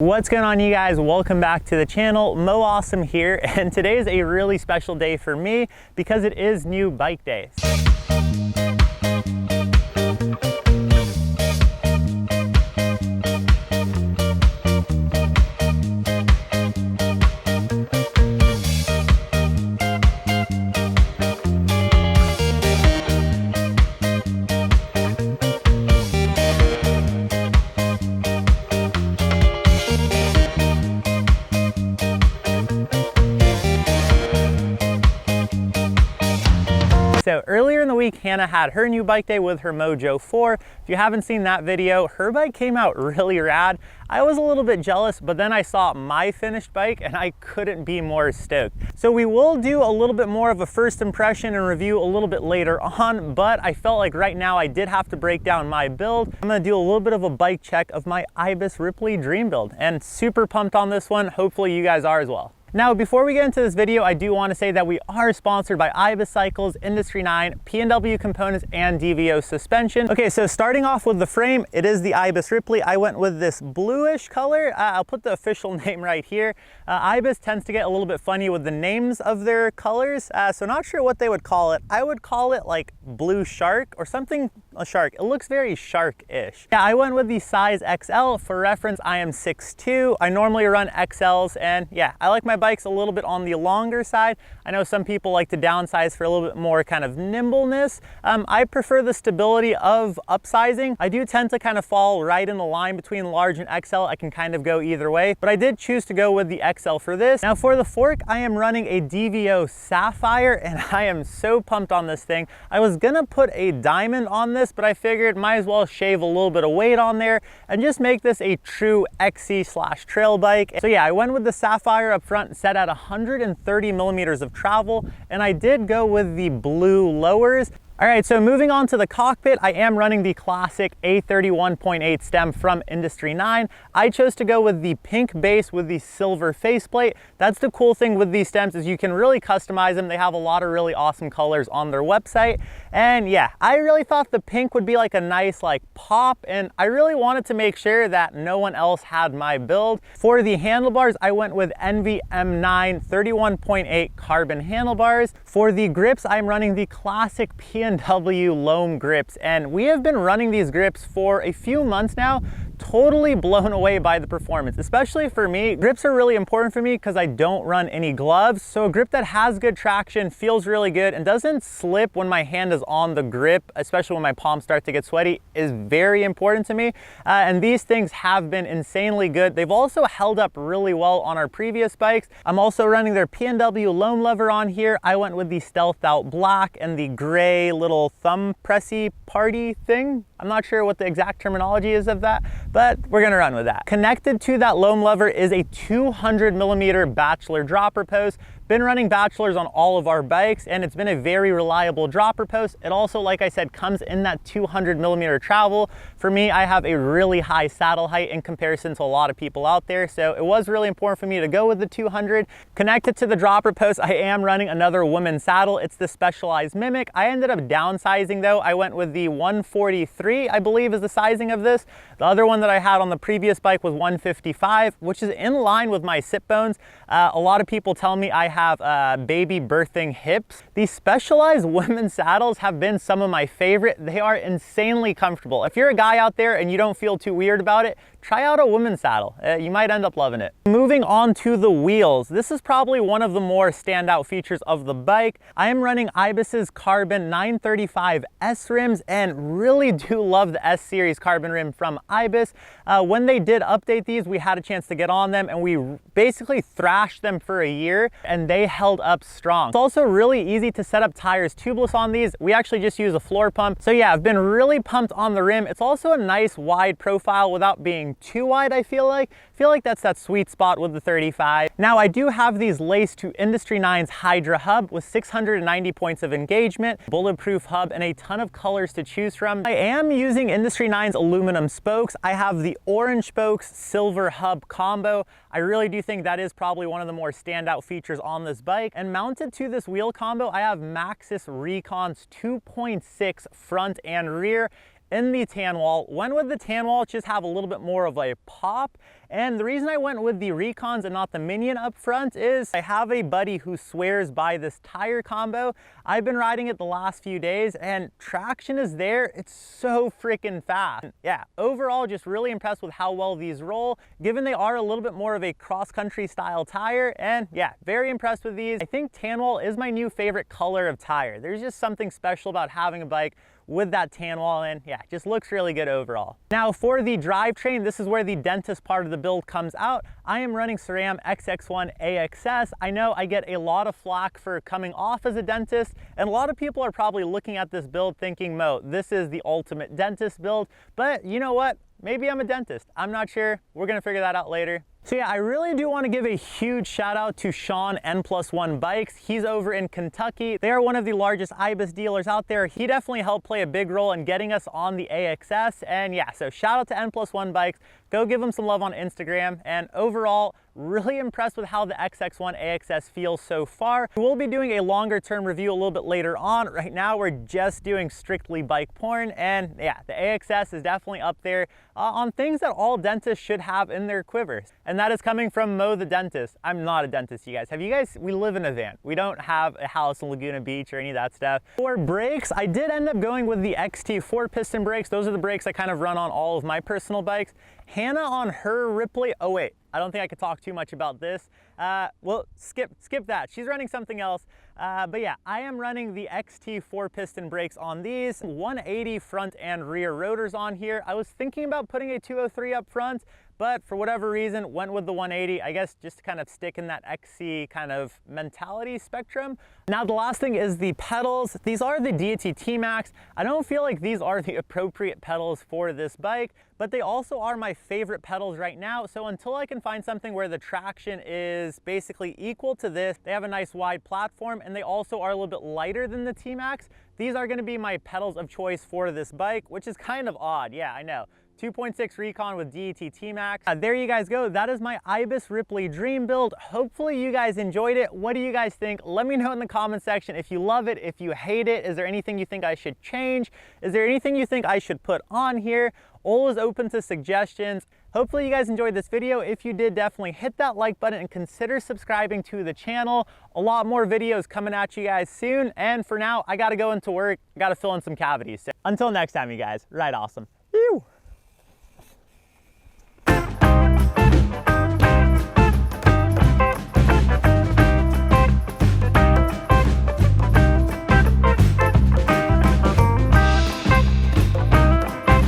What's going on, you guys? Welcome back to the channel. Mo Awesome here, and today is a really special day for me because it is new bike day. So earlier in the week, Hannah had her new bike day with her Mojo 4. If you haven't seen that video, her bike came out really rad. I was a little bit jealous, but then I saw my finished bike and I couldn't be more stoked. So we will do a little bit more of a first impression and review a little bit later on, but I felt like right now I did have to break down my build. I'm gonna do a little bit of a bike check of my Ibis Ripley dream build, and super pumped on this one. Hopefully you guys are as well. Now, before we get into this video, I do want to say that we are sponsored by Ibis Cycles, Industry 9, P&W Components, and DVO Suspension. Okay, so starting off with the frame, it is the Ibis Ripley. I went with this bluish color. I'll put the official name right here. Ibis tends to get a little bit funny with the names of their colors, so not sure what they would call it. I would call it like blue shark or something, a shark. It looks very shark-ish. Yeah, I went with the size XL. For reference, I am 6'2". I normally run XLs, and yeah, I like my bike's a little bit on the longer side. I know some people like to downsize for a little bit more kind of nimbleness. I prefer the stability of upsizing. I do tend to kind of fall right in the line between large and XL. I can kind of go either way, but I did choose to go with the XL for this. Now for the fork, I am running a DVO Sapphire, and I am so pumped on this thing. I was gonna put a diamond on this, but I figured might as well shave a little bit of weight on there and just make this a true XC/trail bike. So yeah, I went with the Sapphire up front, set at 130 millimeters of travel, and I did go with the blue lowers. All right, so moving on to the cockpit, I am running the classic A31.8 stem from Industry 9. I chose to go with the pink base with the silver faceplate. That's the cool thing with these stems, is you can really customize them. They have a lot of really awesome colors on their website. And yeah, I really thought the pink would be like a nice like pop, and I really wanted to make sure that no one else had my build. For the handlebars, I went with Envy M9 31.8 carbon handlebars. For the grips, I'm running the classic P&W Loam grips, and we have been running these grips for a few months now. Totally blown away by the performance. Especially for me, grips are really important for me because I don't run any gloves. So a grip that has good traction, feels really good, and doesn't slip when my hand is on the grip, especially when my palms start to get sweaty, is very important to me. And these things have been insanely good. They've also held up really well on our previous bikes. I'm also running their P&W Loam lever on here. I went with the Stealth Out Black and the gray little thumb pressy party thing. I'm not sure what the exact terminology is of that, but we're gonna run with that. Connected to that loam lever is a 200 millimeter Bachelor dropper post. Been running Bachelors on all of our bikes, and it's been a very reliable dropper post. It also, like I said, comes in that 200 millimeter travel. For me, I have a really high saddle height in comparison to a lot of people out there, so it was really important for me to go with the 200. Connected to the dropper post, I am running another women's saddle. It's the Specialized Mimic. I ended up downsizing though. I went with the 143, I believe is the sizing of this. The other one that I had on the previous bike was 155, which is in line with my sit bones. A lot of people tell me I have baby birthing hips. These Specialized women's saddles have been some of my favorite. They are insanely comfortable. If you're a guy out there and you don't feel too weird about it, try out a women's saddle. You might end up loving it. Moving on to the wheels. This is probably one of the more standout features of the bike. I am running Ibis's carbon 935 S rims, and really do love the S series carbon rim from Ibis. When they did update these, we had a chance to get on them, and we basically thrashed them for a year, and they held up strong. It's also really easy to set up tires tubeless on these. We actually just use a floor pump. So yeah, I've been really pumped on the rim. It's also a nice wide profile without being too wide, I feel like. That's that sweet spot with the 35. Now, I do have these laced to Industry 9's Hydra hub with 690 points of engagement, bulletproof hub, and a ton of colors to choose from. I am using Industry 9's aluminum spokes. I have the orange spokes silver hub combo. I really do think that is probably one of the more standout features on this bike. And mounted to this wheel combo, I have Maxxis Recon's 2.6 front and rear. in the tan wall. Went with the tan wall, just have a little bit more of a pop. And the reason I went with the Recons and not the Minion up front is I have a buddy who swears by this tire combo. I've been riding it the last few days and traction is there. It's so freaking fast. Yeah, overall just really impressed with how well these roll, given they are a little bit more of a cross-country style tire. And yeah, very impressed with these. I think tan wall is my new favorite color of tire. There's just something special about having a bike with that tan wall, and yeah, just looks really good overall. Now for the drivetrain, this is where the dentist part of the build comes out. I am running Sram AXS. I know I get a lot of flack for coming off as a dentist, and a lot of people are probably looking at this build thinking, Mo, this is the ultimate dentist build, but you know what? Maybe I'm a dentist. I'm not sure. We're gonna figure that out later. So yeah, I really do want to give a huge shout out to Sean N+1 Bikes. He's over in Kentucky. They are one of the largest Ibis dealers out there. He definitely helped play a big role in getting us on the AXS. And yeah, so shout out to N+1 Bikes. Go give him some love on Instagram. And overall, really impressed with how the XX1 AXS feels so far. We'll be doing a longer term review a little bit later on. Right now, we're just doing strictly bike porn. And yeah, the AXS is definitely up there on things that all dentists should have in their quivers. And that is coming from Mo the dentist. I'm not a dentist, you guys. We live in a van. We don't have a house in Laguna Beach or any of that stuff. For brakes, I did end up going with the XT 4-piston brakes. Those are the brakes I kind of run on all of my personal bikes. Hannah on her Ripley, oh wait, I don't think I could talk too much about this. Well, skip that. She's running something else. But yeah, I am running the XT 4-piston brakes on these. 180 front and rear rotors on here. I was thinking about putting a 203 up front, but for whatever reason, went with the 180, I guess just to kind of stick in that XC kind of mentality spectrum. Now, the last thing is the pedals. These are the Deity T-Max. I don't feel like these are the appropriate pedals for this bike, but they also are my favorite pedals right now. So until I can find something where the traction is basically equal to this, they have a nice wide platform and they also are a little bit lighter than the T-Max. These are gonna be my pedals of choice for this bike, which is kind of odd. Yeah, I know. 2.6 Recon with DET T-Max. There you guys go. That is my Ibis Ripley dream build. Hopefully you guys enjoyed it. What do you guys think? Let me know in the comment section if you love it, if you hate it. Is there anything you think I should change? Is there anything you think I should put on here? Always open to suggestions. Hopefully you guys enjoyed this video. If you did, definitely hit that like button and consider subscribing to the channel. A lot more videos coming at you guys soon. And for now, I gotta go into work. I gotta fill in some cavities. So until next time, you guys, ride awesome. Ew.